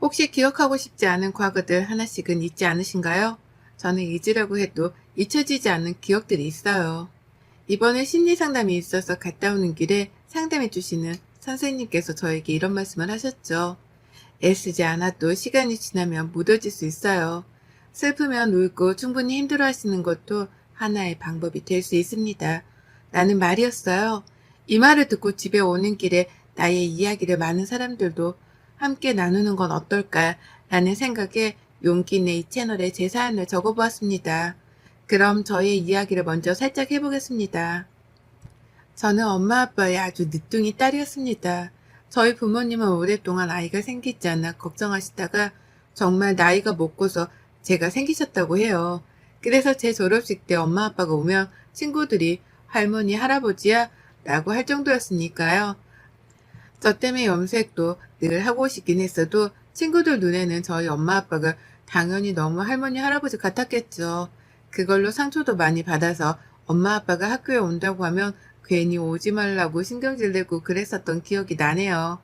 혹시 기억하고 싶지 않은 과거들 하나씩은 있지 않으신가요? 저는 잊으려고 해도 잊혀지지 않는 기억들이 있어요. 이번에 심리 상담이 있어서 갔다 오는 길에 상담해 주시는 선생님께서 저에게 이런 말씀을 하셨죠. 애쓰지 않아도 시간이 지나면 무뎌질 수 있어요. 슬프면 울고 충분히 힘들어 하시는 것도 하나의 방법이 될 수 있습니다. 라는 말이었어요. 이 말을 듣고 집에 오는 길에 나의 이야기를 많은 사람들도 함께 나누는 건 어떨까 라는 생각에 용기 내 이 채널에 제 사연을 적어보았습니다. 그럼 저의 이야기를 먼저 살짝 해보겠습니다. 저는 엄마 아빠의 아주 늦둥이 딸이었습니다. 저희 부모님은 오랫동안 아이가 생기지 않아 걱정하시다가 정말 나이가 먹고서 제가 생기셨다고 해요. 그래서 제 졸업식 때 엄마 아빠가 오면 친구들이 할머니 할아버지야 라고 할 정도였으니까요. 저 때문에 염색도 늘 하고 싶긴 했어도 친구들 눈에는 저희 엄마 아빠가 당연히 너무 할머니 할아버지 같았겠죠. 그걸로 상처도 많이 받아서 엄마 아빠가 학교에 온다고 하면 괜히 오지 말라고 신경질 내고 그랬었던 기억이 나네요.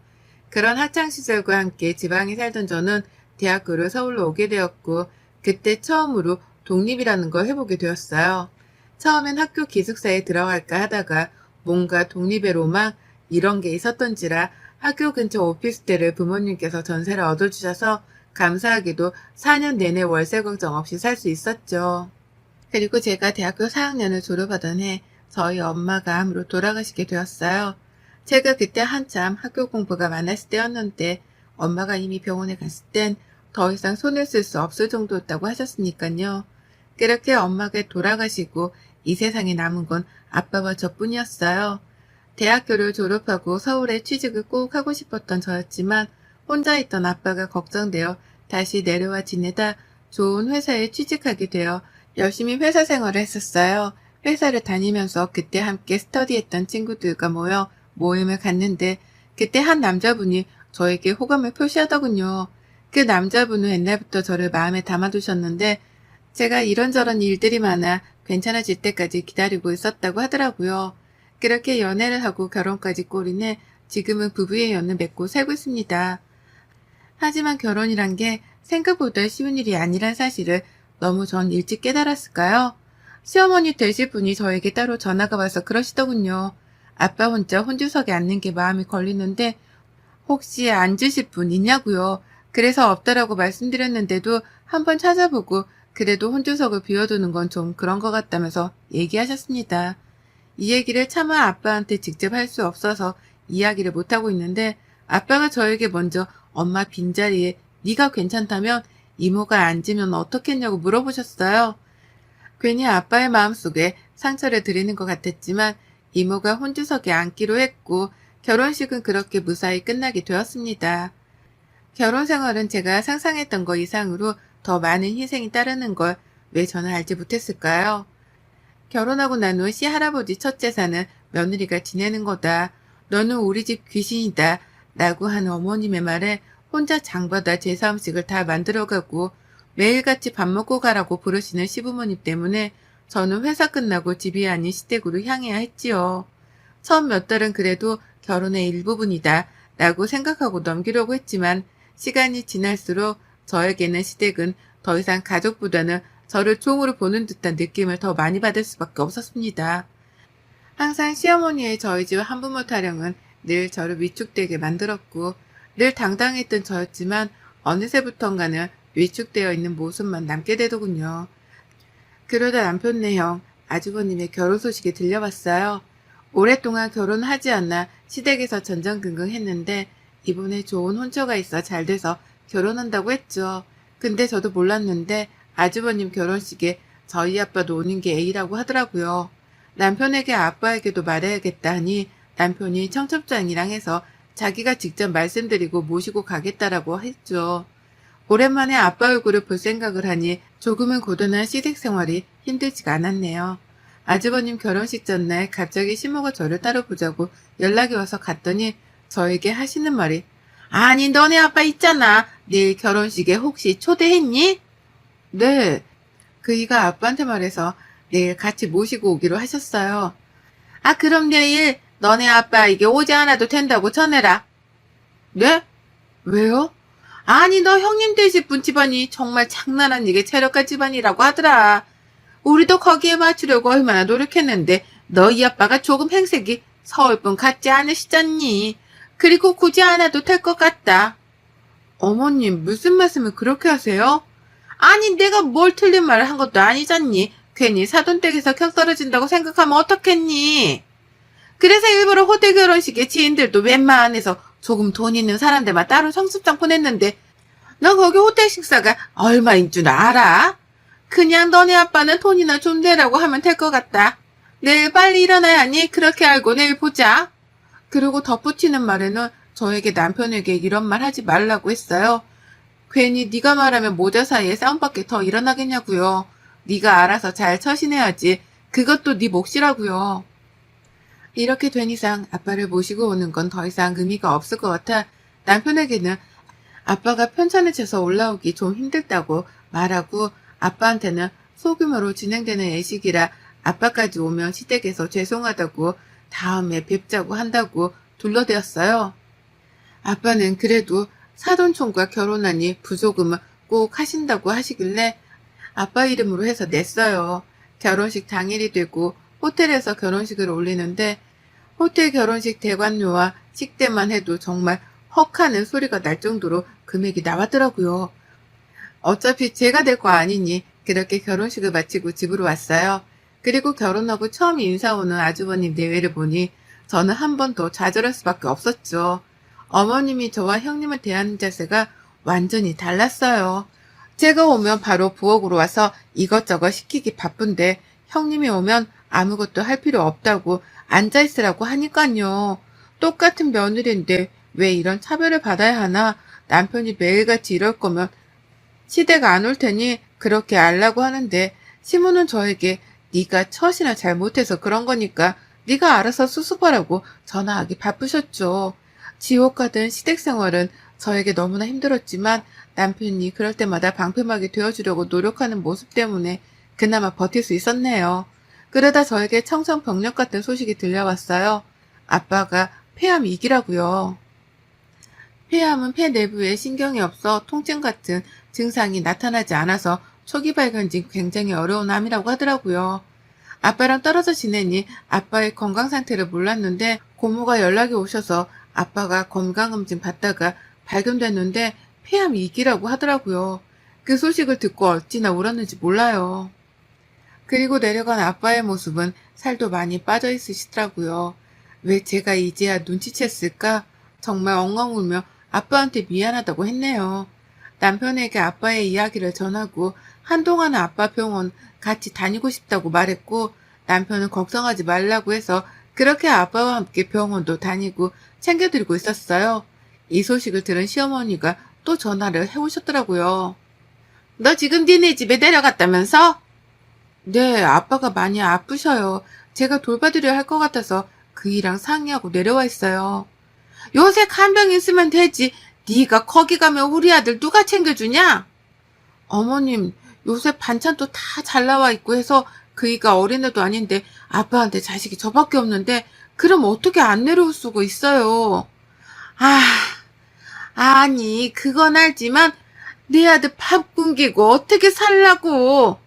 그런 학창시절과 함께 지방에 살던 저는 대학교를 서울로 오게 되었고 그때 처음으로 독립이라는 걸 해보게 되었어요. 처음엔 학교 기숙사에 들어갈까 하다가 뭔가 독립의 로망 이런 게 있었던지라 학교 근처 오피스텔을 부모님께서 전세를 얻어주셔서 감사하게도 4년 내내 월세 걱정 없이 살 수 있었죠. 그리고 제가 대학교 4학년을 졸업하던 해 저희 엄마가 암으로 돌아가시게 되었어요. 제가 그때 한참 학교 공부가 많았을 때였는데 엄마가 이미 병원에 갔을 땐 더 이상 손을 쓸 수 없을 정도였다고 하셨으니까요. 그렇게 엄마가 돌아가시고 이 세상에 남은 건 아빠와 저뿐이었어요. 대학교를 졸업하고 서울에 취직을 꼭 하고 싶었던 저였지만 혼자 있던 아빠가 걱정되어 다시 내려와 지내다 좋은 회사에 취직하게 되어 열심히 회사 생활을 했었어요. 회사를 다니면서 그때 함께 스터디했던 친구들과 모여 모임을 갔는데 그때 한 남자분이 저에게 호감을 표시하더군요. 그 남자분은 옛날부터 저를 마음에 담아두셨는데 제가 이런저런 일들이 많아 괜찮아질 때까지 기다리고 있었다고 하더라고요. 그렇게 연애를 하고 결혼까지 꼬리내 지금은 부부의 연을 맺고 살고 있습니다. 하지만 결혼이란 게 생각보다 쉬운 일이 아니란 사실을 너무 전 일찍 깨달았을까요? 시어머니 되실 분이 저에게 따로 전화가 와서 그러시더군요. 아빠 혼자 혼주석에 앉는 게 마음이 걸리는데 혹시 앉으실 분 있냐고요. 그래서 없다라고 말씀드렸는데도 한번 찾아보고 그래도 혼주석을 비워두는 건 좀 그런 것 같다면서 얘기하셨습니다. 이 얘기를 차마 아빠한테 직접 할 수 없어서 이야기를 못하고 있는데 아빠가 저에게 먼저 엄마 빈자리에 네가 괜찮다면 이모가 앉으면 어떻겠냐고 물어보셨어요. 괜히 아빠의 마음속에 상처를 드리는 것 같았지만 이모가 혼주석에 앉기로 했고 결혼식은 그렇게 무사히 끝나게 되었습니다. 결혼 생활은 제가 상상했던 것 이상으로 더 많은 희생이 따르는 걸 왜 저는 알지 못했을까요? 결혼하고 난 후 시할아버지 첫 재산은 며느리가 지내는 거다. 너는 우리 집 귀신이다. 라고 하는 어머님의 말에 혼자 장보다 제사음식을 다 만들어가고 매일같이 밥 먹고 가라고 부르시는 시부모님 때문에 저는 회사 끝나고 집이 아닌 시댁으로 향해야 했지요. 처음 몇 달은 그래도 결혼의 일부분이다 라고 생각하고 넘기려고 했지만 시간이 지날수록 저에게는 시댁은 더 이상 가족보다는 저를 종으로 보는 듯한 느낌을 더 많이 받을 수밖에 없었습니다. 항상 시어머니의 저희 집 한부모 타령은 늘 저를 위축되게 만들었고 늘 당당했던 저였지만 어느새부턴가는 위축되어 있는 모습만 남게 되더군요. 그러다 남편네 형, 아주버님의 결혼 소식이 들려왔어요. 오랫동안 결혼하지 않아 시댁에서 전전긍긍했는데 이번에 좋은 혼처가 있어 잘 돼서 결혼한다고 했죠. 근데 저도 몰랐는데 아주버님 결혼식에 저희 아빠도 오는 게 A라고 하더라고요. 남편에게 아빠에게도 말해야겠다 하니 남편이 청첩장이랑 해서 자기가 직접 말씀드리고 모시고 가겠다라고 했죠. 오랜만에 아빠 얼굴을 볼 생각을 하니 조금은 고단한 시댁 생활이 힘들지가 않았네요. 아주버님 결혼식 전날 갑자기 시모가 저를 따로 보자고 연락이 와서 갔더니 저에게 하시는 말이 아니 너네 아빠 있잖아. 내일 결혼식에 혹시 초대했니? 네. 그이가 아빠한테 말해서 내일 같이 모시고 오기로 하셨어요. 아 그럼 내일 너네 아빠에게 오지 않아도 된다고 전해라. 네? 왜요? 아니, 너 형님 되실 분 집안이 정말 장난 아니게 체력가 집안이라고 하더라. 우리도 거기에 맞추려고 얼마나 노력했는데 너희 아빠가 조금 행색이 서울분 같지 않으시잖니. 그리고 굳이 안 와도 될 것 같다. 어머님, 무슨 말씀을 그렇게 하세요? 아니, 내가 뭘 틀린 말을 한 것도 아니잖니. 괜히 사돈댁에서 격 떨어진다고 생각하면 어떻겠니? 그래서 일부러 호텔 결혼식에 지인들도 웬만해서 조금 돈 있는 사람들만 따로 성수장 보냈는데 너 거기 호텔 식사가 얼마인 줄 알아? 그냥 너네 아빠는 돈이나 좀 내라고 하면 될 것 같다. 내일 빨리 일어나야 하니 그렇게 알고 내일 보자. 그리고 덧붙이는 말에는 저에게 남편에게 이런 말 하지 말라고 했어요. 괜히 네가 말하면 모자 사이에 싸움밖에 더 일어나겠냐고요. 네가 알아서 잘 처신해야지. 그것도 네 몫이라고요. 이렇게 된 이상 아빠를 모시고 오는 건 더 이상 의미가 없을 것 같아 남편에게는 아빠가 편찮은 채서 올라오기 좀 힘들다고 말하고 아빠한테는 소규모로 진행되는 예식이라 아빠까지 오면 시댁에서 죄송하다고 다음에 뵙자고 한다고 둘러대었어요. 아빠는 그래도 사돈총과 결혼하니 부조금을 꼭 하신다고 하시길래 아빠 이름으로 해서 냈어요. 결혼식 당일이 되고 호텔에서 결혼식을 올리는데 호텔 결혼식 대관료와 식대만 해도 정말 헉하는 소리가 날 정도로 금액이 나왔더라고요. 어차피 제가 될 거 아니니 그렇게 결혼식을 마치고 집으로 왔어요. 그리고 결혼하고 처음 인사 오는 아주버님 내외를 보니 저는 한 번 더 좌절할 수밖에 없었죠. 어머님이 저와 형님을 대하는 자세가 완전히 달랐어요. 제가 오면 바로 부엌으로 와서 이것저것 시키기 바쁜데 형님이 오면 아무것도 할 필요 없다고 앉아있으라고 하니깐요. 똑같은 며느리인데 왜 이런 차별을 받아야 하나? 남편이 매일같이 이럴 거면 시댁 안 올 테니 그렇게 알라고 하는데 시모는 저에게 네가 처신을 잘못해서 그런 거니까 네가 알아서 수습하라고 전화하기 바쁘셨죠. 지옥 가던 시댁 생활은 저에게 너무나 힘들었지만 남편이 그럴 때마다 방패막이 되어주려고 노력하는 모습 때문에 그나마 버틸 수 있었네요. 그러다 저에게 청천벽력 같은 소식이 들려왔어요. 아빠가 폐암 2기라고요. 폐암은 폐 내부에 신경이 없어 통증 같은 증상이 나타나지 않아서 초기 발견 중 굉장히 어려운 암이라고 하더라고요. 아빠랑 떨어져 지내니 아빠의 건강 상태를 몰랐는데 고모가 연락이 오셔서 아빠가 건강검진 받다가 발견됐는데 폐암 2기라고 하더라고요. 그 소식을 듣고 어찌나 울었는지 몰라요. 그리고 내려간 아빠의 모습은 살도 많이 빠져 있으시더라고요. 왜 제가 이제야 눈치챘을까? 정말 엉엉 울며 아빠한테 미안하다고 했네요. 남편에게 아빠의 이야기를 전하고 한동안은 아빠 병원 같이 다니고 싶다고 말했고 남편은 걱정하지 말라고 해서 그렇게 아빠와 함께 병원도 다니고 챙겨드리고 있었어요. 이 소식을 들은 시어머니가 또 전화를 해오셨더라고요. 너 지금 니네 집에 내려갔다면서? 네, 아빠가 많이 아프셔요. 제가 돌봐드려야 할 것 같아서 그 일랑 상의하고 내려와 있어요. 요새 간병 있으면 되지. 네가 거기 가면 우리 아들 누가 챙겨주냐? 어머님, 요새 반찬도 다 잘 나와 있고 해서 그이가 어린애도 아닌데 아빠한테 자식이 저밖에 없는데 그럼 어떻게 안 내려올 수가 있어요? 아, 아니 그건 알지만 내 아들 밥 굶기고 어떻게 살라고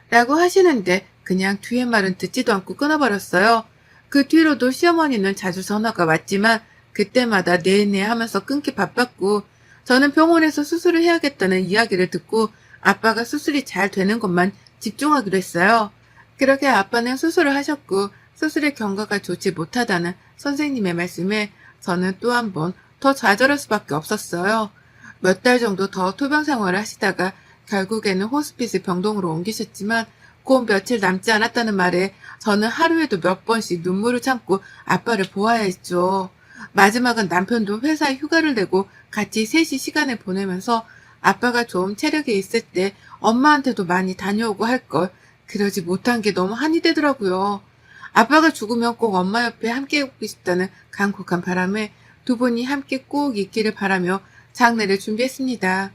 라고 하시는데 그냥 뒤에 말은 듣지도 않고 끊어버렸어요. 그 뒤로도 시어머니는 자주 전화가 왔지만 그때마다 네네 하면서 끊기 바빴고 저는 병원에서 수술을 해야겠다는 이야기를 듣고 아빠가 수술이 잘 되는 것만 집중하기로 했어요. 그렇게 아빠는 수술을 하셨고 수술의 경과가 좋지 못하다는 선생님의 말씀에 저는 또 한 번 더 좌절할 수밖에 없었어요. 몇 달 정도 더 투병 생활을 하시다가 결국에는 호스피스 병동으로 옮기셨지만 곧 며칠 남지 않았다는 말에 저는 하루에도 몇 번씩 눈물을 참고 아빠를 보아야 했죠. 마지막은 남편도 회사에 휴가를 내고 같이 셋이 시간을 보내면서 아빠가 좀 체력이 있을 때 엄마한테도 많이 다녀오고 할 걸 그러지 못한 게 너무 한이 되더라고요. 아빠가 죽으면 꼭 엄마 옆에 함께 있고 싶다는 간곡한 바람에 두 분이 함께 꼭 있기를 바라며 장례를 준비했습니다.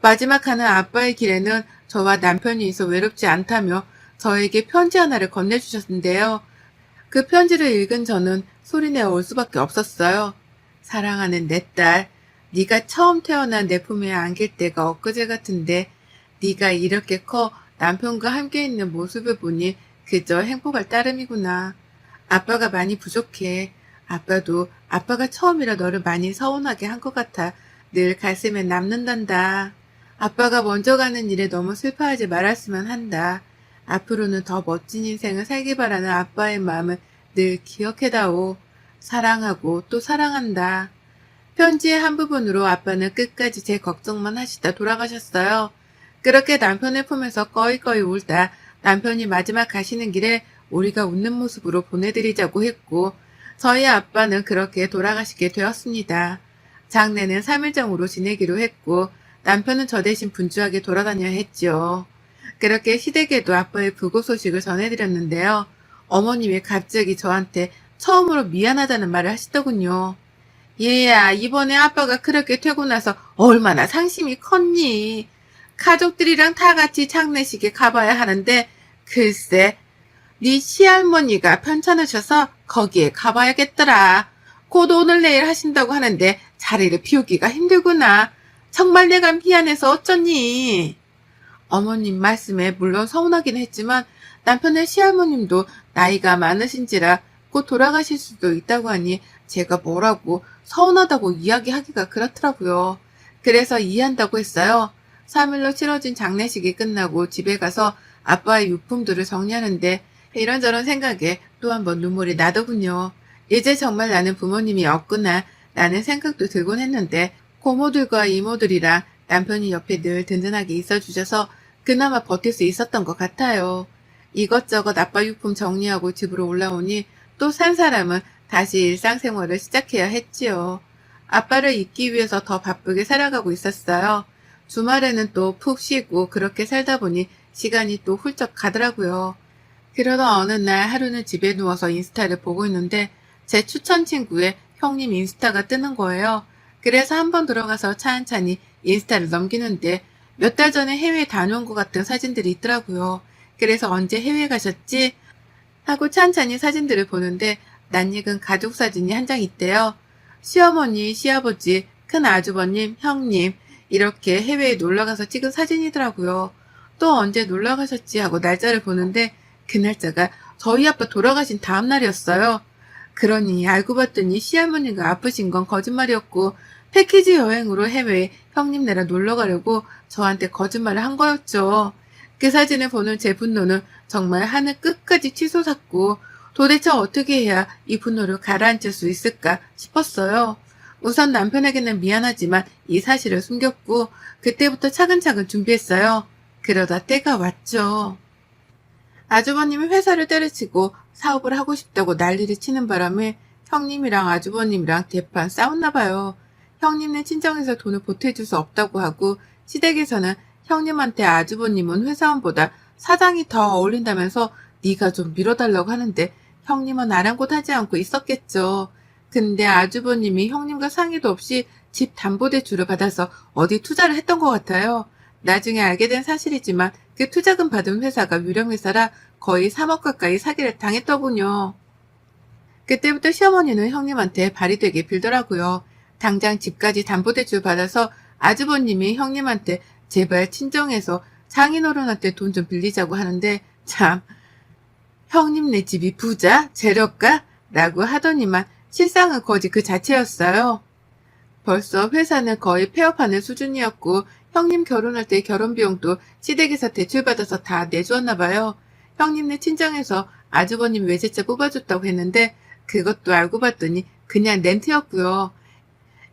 마지막 하는 아빠의 길에는 저와 남편이 있어 외롭지 않다며 저에게 편지 하나를 건네주셨는데요. 그 편지를 읽은 저는 소리내어 올 수밖에 없었어요. 사랑하는 내 딸, 네가 처음 태어난 내 품에 안길 때가 엊그제 같은데 네가 이렇게 커 남편과 함께 있는 모습을 보니 그저 행복할 따름이구나. 아빠가 많이 부족해. 아빠도 아빠가 처음이라 너를 많이 서운하게 한 것 같아 늘 가슴에 남는단다. 아빠가 먼저 가는 일에 너무 슬퍼하지 말았으면 한다. 앞으로는 더 멋진 인생을 살기 바라는 아빠의 마음을 늘 기억해다오. 사랑하고 또 사랑한다. 편지의 한 부분으로 아빠는 끝까지 제 걱정만 하시다 돌아가셨어요. 그렇게 남편을 품에서 꺼이꺼이 울다 남편이 마지막 가시는 길에 우리가 웃는 모습으로 보내드리자고 했고 저희 아빠는 그렇게 돌아가시게 되었습니다. 장례는 3일장으로 지내기로 했고 남편은 저 대신 분주하게 돌아다녀야 했죠. 그렇게 시댁에도 아빠의 부고 소식을 전해드렸는데요. 어머님이 갑자기 저한테 처음으로 미안하다는 말을 하시더군요. 얘야, 이번에 아빠가 그렇게 되고 나서 얼마나 상심이 컸니? 가족들이랑 다 같이 장례식에 가봐야 하는데 글쎄 네 시할머니가 편찮으셔서 거기에 가봐야겠더라. 곧 오늘 내일 하신다고 하는데 자리를 비우기가 힘들구나. 정말 내가 미안해서 어쩌니? 어머님 말씀에 물론 서운하긴 했지만 남편의 시할머님도 나이가 많으신지라 곧 돌아가실 수도 있다고 하니 제가 뭐라고 서운하다고 이야기하기가 그렇더라고요. 그래서 이해한다고 했어요. 3일로 치러진 장례식이 끝나고 집에 가서 아빠의 유품들을 정리하는데 이런저런 생각에 또 한 번 눈물이 나더군요. 이제 정말 나는 부모님이 없구나 라는 생각도 들곤 했는데 고모들과 이모들이랑 남편이 옆에 늘 든든하게 있어주셔서 그나마 버틸 수 있었던 것 같아요. 이것저것 아빠 유품 정리하고 집으로 올라오니 또 산 사람은 다시 일상생활을 시작해야 했지요. 아빠를 잊기 위해서 더 바쁘게 살아가고 있었어요. 주말에는 또 푹 쉬고 그렇게 살다 보니 시간이 또 훌쩍 가더라고요. 그러던 어느 날 하루는 집에 누워서 인스타를 보고 있는데 제 추천 친구의 형님 인스타가 뜨는 거예요. 그래서 한번 들어가서 차근차근히 인스타를 넘기는데 몇 달 전에 해외에 다녀온 것 같은 사진들이 있더라고요. 그래서 언제 해외 가셨지? 하고 찬찬히 사진들을 보는데 낯익은 가족 사진이 한 장 있대요. 시어머니, 시아버지, 큰 아주버님, 형님 이렇게 해외에 놀러가서 찍은 사진이더라고요. 또 언제 놀러가셨지 하고 날짜를 보는데 그 날짜가 저희 아빠 돌아가신 다음 날이었어요. 그러니 알고 봤더니 시할머니가 아프신 건 거짓말이었고 패키지 여행으로 해외에 형님네랑 놀러 가려고 저한테 거짓말을 한 거였죠. 그 사진을 보는 제 분노는 정말 하늘 끝까지 치솟았고 도대체 어떻게 해야 이 분노를 가라앉힐 수 있을까 싶었어요. 우선 남편에게는 미안하지만 이 사실을 숨겼고 그때부터 차근차근 준비했어요. 그러다 때가 왔죠. 아주버님이 회사를 때려치고 사업을 하고 싶다고 난리를 치는 바람에 형님이랑 아주버님이랑 대판 싸웠나 봐요. 형님네 친정에서 돈을 보태줄 수 없다고 하고 시댁에서는 형님한테 아주버님은 회사원보다 사장이 더 어울린다면서 네가 좀 밀어달라고 하는데 형님은 아랑곳하지 않고 있었겠죠. 근데 아주버님이 형님과 상의도 없이 집 담보대출을 받아서 어디 투자를 했던 것 같아요. 나중에 알게 된 사실이지만 그 투자금 받은 회사가 유령회사라 거의 3억 가까이 사기를 당했더군요. 그때부터 시어머니는 형님한테 발이 되게 빌더라고요. 당장 집까지 담보대출 받아서 아주버님이 형님한테 제발 친정에서 장인어른한테 돈 좀 빌리자고 하는데 참 형님네 집이 부자? 재력가? 라고 하더니만 실상은 거지 그 자체였어요. 벌써 회사는 거의 폐업하는 수준이었고 형님 결혼할 때 결혼비용도 시댁에서 대출받아서 다 내주었나 봐요. 형님네 친정에서 아주버님 외제차 뽑아줬다고 했는데 그것도 알고 봤더니 그냥 렌트였고요.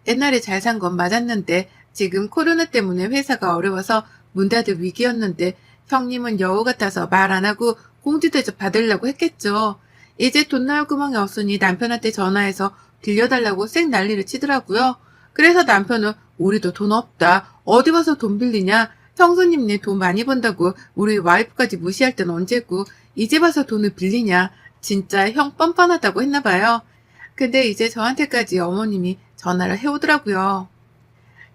옛날에 잘 산 건 맞았는데 지금 코로나 때문에 회사가 어려워서 문 닫을 위기였는데 형님은 여우 같아서 말 안 하고 공주대접 받으려고 했겠죠. 이제 돈 나올 구멍이 없으니 남편한테 전화해서 빌려달라고 쌩 난리를 치더라고요. 그래서 남편은 우리도 돈 없다. 어디 가서 돈 빌리냐. 형수님네 돈 많이 번다고 우리 와이프까지 무시할 땐 언제고 이제 와서 돈을 빌리냐. 진짜 형 뻔뻔하다고 했나 봐요. 근데 이제 저한테까지 어머님이 전화를 해오더라고요.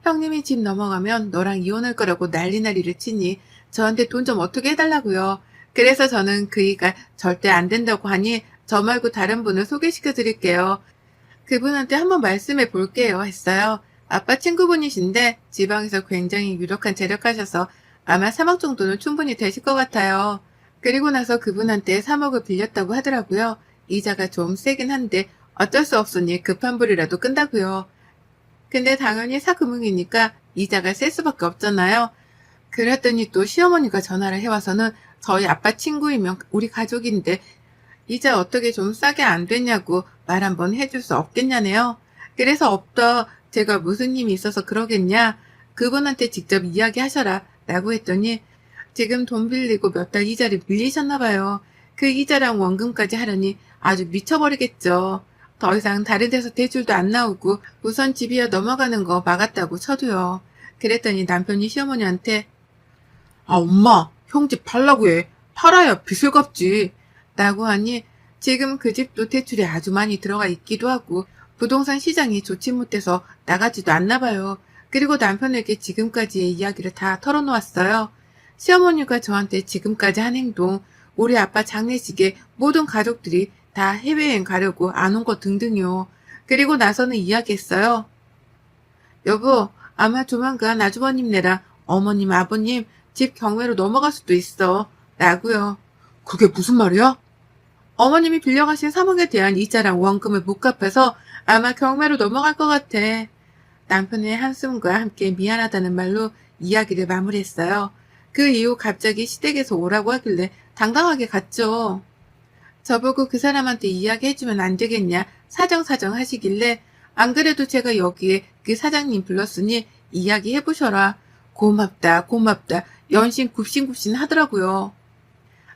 형님이 집 넘어가면 너랑 이혼할 거라고 난리를 치니 저한테 돈 좀 어떻게 해달라고요. 그래서 저는 그이가 절대 안 된다고 하니 저 말고 다른 분을 소개시켜 드릴게요. 그분한테 한번 말씀해 볼게요 했어요. 아빠 친구분이신데 지방에서 굉장히 유력한 재력하셔서 아마 3억 정도는 충분히 되실 것 같아요. 그리고 나서 그분한테 3억을 빌렸다고 하더라고요. 이자가 좀 세긴 한데 어쩔 수 없으니 급한 불이라도 끈다고요. 근데 당연히 사금융이니까 이자가 셀 수밖에 없잖아요. 그랬더니 또 시어머니가 전화를 해와서는 저희 아빠 친구이면 우리 가족인데 이자 어떻게 좀 싸게 안 되냐고 말 한번 해줄 수 없겠냐네요. 그래서 없다. 제가 무슨 힘이 있어서 그러겠냐. 그분한테 직접 이야기하셔라. 라고 했더니 지금 돈 빌리고 몇 달 이자를 밀리셨나 봐요. 그 이자랑 원금까지 하려니 아주 미쳐버리겠죠. 더 이상 다른 데서 대출도 안 나오고 우선 집이야 넘어가는 거 막았다고 쳐도요. 그랬더니 남편이 시어머니한테 아, 엄마, 형 집 팔라고 해. 팔아야 빚을 갚지. 라고 하니 지금 그 집도 대출이 아주 많이 들어가 있기도 하고 부동산 시장이 좋지 못해서 나가지도 않나 봐요. 그리고 남편에게 지금까지의 이야기를 다 털어놓았어요. 시어머니가 저한테 지금까지 한 행동, 우리 아빠 장례식에 모든 가족들이 다 해외여행 가려고 안 온 것 등등이요. 그리고 나서는 이야기했어요. 여보, 아마 조만간 아주버님네랑 어머님, 아버님 집 경매로 넘어갈 수도 있어. 라고요. 그게 무슨 말이야? 어머님이 빌려가신 3억에 대한 이자랑 원금을 못 갚아서 아마 경매로 넘어갈 것 같아. 남편의 한숨과 함께 미안하다는 말로 이야기를 마무리했어요. 그 이후 갑자기 시댁에서 오라고 하길래 당당하게 갔죠. 저보고 그 사람한테 이야기해주면 안 되겠냐 사정사정 하시길래 안 그래도 제가 여기에 그 사장님 불렀으니 이야기해보셔라. 고맙다 고맙다 연신 굽신굽신 하더라고요.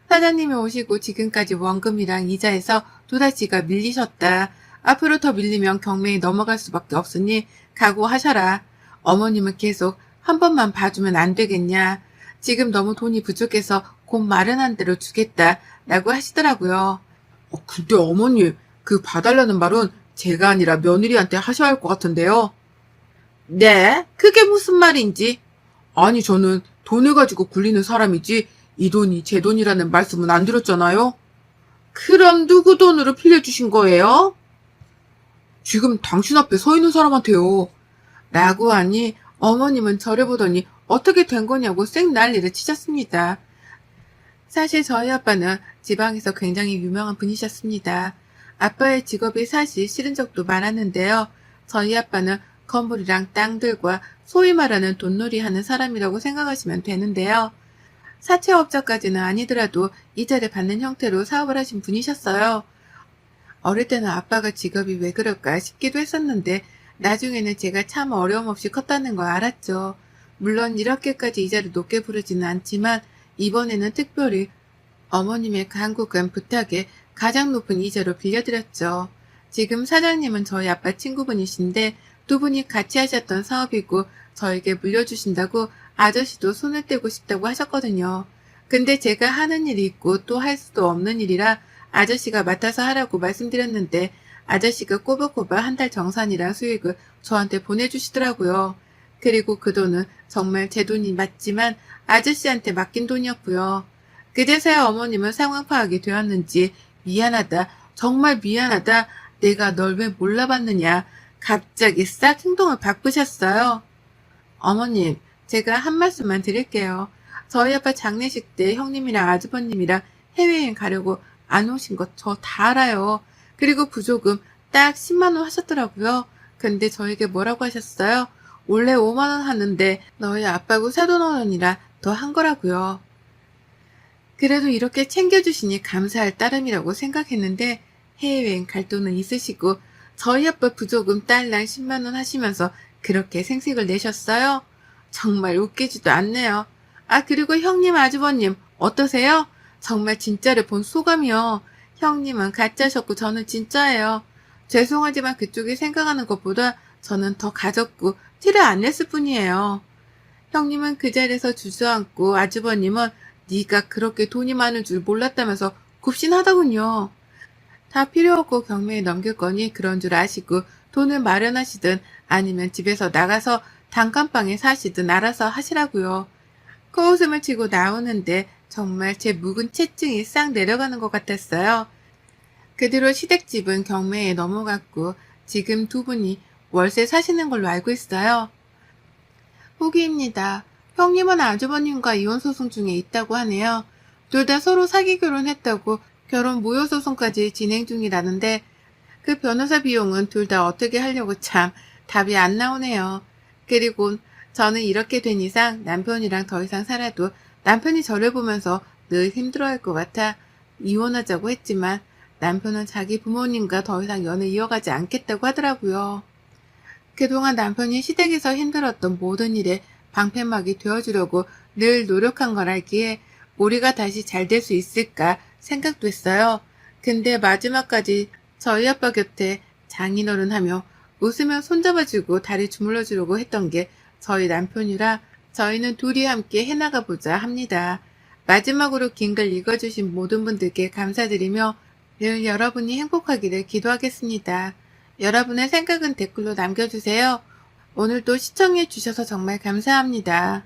사장님이 오시고 지금까지 원금이랑 이자에서 도다지가 밀리셨다. 앞으로 더 밀리면 경매에 넘어갈 수밖에 없으니 각오하셔라. 어머님은 계속 한 번만 봐주면 안 되겠냐. 지금 너무 돈이 부족해서 곧 마련한 대로 주겠다. 라고 하시더라고요. 근데 어머님, 그 봐달라는 말은 제가 아니라 며느리한테 하셔야 할 것 같은데요. 네? 그게 무슨 말인지. 아니, 저는 돈을 가지고 굴리는 사람이지 이 돈이 제 돈이라는 말씀은 안 드렸잖아요. 그럼 누구 돈으로 빌려주신 거예요? 지금 당신 앞에 서 있는 사람한테요. 라고 하니 어머님은 저를 보더니 어떻게 된 거냐고 쌩 난리를 치셨습니다. 사실 저희 아빠는 지방에서 굉장히 유명한 분이셨습니다. 아빠의 직업이 사실 싫은 적도 많았는데요. 저희 아빠는 건물이랑 땅들과 소위 말하는 돈놀이 하는 사람이라고 생각하시면 되는데요. 사채업자까지는 아니더라도 이자를 받는 형태로 사업을 하신 분이셨어요. 어릴 때는 아빠가 직업이 왜 그럴까 싶기도 했었는데 나중에는 제가 참 어려움 없이 컸다는 걸 알았죠. 물론 이렇게까지 이자를 높게 부르지는 않지만 이번에는 특별히 어머님의 간곡한 부탁에 가장 높은 이자로 빌려드렸죠. 지금 사장님은 저희 아빠 친구분이신데 두 분이 같이 하셨던 사업이고 저에게 물려주신다고 아저씨도 손을 떼고 싶다고 하셨거든요. 근데 제가 하는 일이 있고 또 할 수도 없는 일이라 아저씨가 맡아서 하라고 말씀드렸는데 아저씨가 꼬박꼬박 한 달 정산이랑 수익을 저한테 보내주시더라고요. 그리고 그 돈은 정말 제 돈이 맞지만 아저씨한테 맡긴 돈이었고요. 그제서야 어머님은 상황 파악이 되었는지 미안하다, 정말 미안하다, 내가 널 왜 몰라봤느냐, 갑자기 싹 행동을 바꾸셨어요. 어머님, 제가 한 말씀만 드릴게요. 저희 아빠 장례식 때 형님이랑 아주버님이랑 해외여행 가려고 안 오신 거 저 다 알아요. 그리고 부조금 딱 10만 원 하셨더라고요. 근데 저에게 뭐라고 하셨어요? 원래 5만 원 하는데 너희 아빠고 사돈어른이라 더 한 거라고요. 그래도 이렇게 챙겨주시니 감사할 따름이라고 생각했는데 해외여행 갈 돈은 있으시고 저희 아빠 부조금 딸랑 10만 원 하시면서 그렇게 생색을 내셨어요? 정말 웃기지도 않네요. 아, 그리고 형님 아주버님 어떠세요? 정말 진짜를 본 소감이요. 형님은 가짜셨고 저는 진짜예요. 죄송하지만 그쪽이 생각하는 것보다 저는 더 가졌고 티를 안 냈을 뿐이에요. 형님은 그 자리에서 주저앉고 아주버님은 네가 그렇게 돈이 많은 줄 몰랐다면서 굽신하더군요. 다 필요 없고 경매에 넘길 거니 그런 줄 아시고 돈을 마련하시든 아니면 집에서 나가서 단칸방에 사시든 알아서 하시라고요. 코웃음을 치고 나오는데 정말 제 묵은 체증이 싹 내려가는 것 같았어요. 그 뒤로 시댁집은 경매에 넘어갔고 지금 두 분이 월세 사시는 걸로 알고 있어요. 후기입니다. 형님은 아주버님과 이혼소송 중에 있다고 하네요. 둘 다 서로 사기 결혼했다고 결혼 무효소송까지 진행 중이라는데 그 변호사 비용은 둘 다 어떻게 하려고 참 답이 안 나오네요. 그리고 저는 이렇게 된 이상 남편이랑 더 이상 살아도 남편이 저를 보면서 늘 힘들어할 것 같아 이혼하자고 했지만 남편은 자기 부모님과 더 이상 연애 이어가지 않겠다고 하더라고요. 그동안 남편이 시댁에서 힘들었던 모든 일에 방패막이 되어주려고 늘 노력한 걸 알기에 우리가 다시 잘 될 수 있을까 생각도 했어요. 근데 마지막까지 저희 아빠 곁에 장인어른하며 웃으며 손잡아주고 다리 주물러주려고 했던 게 저희 남편이라 저희는 둘이 함께 해나가 보자 합니다. 마지막으로 긴 글 읽어주신 모든 분들께 감사드리며 늘 여러분이 행복하기를 기도하겠습니다. 여러분의 생각은 댓글로 남겨주세요. 오늘도 시청해주셔서 정말 감사합니다.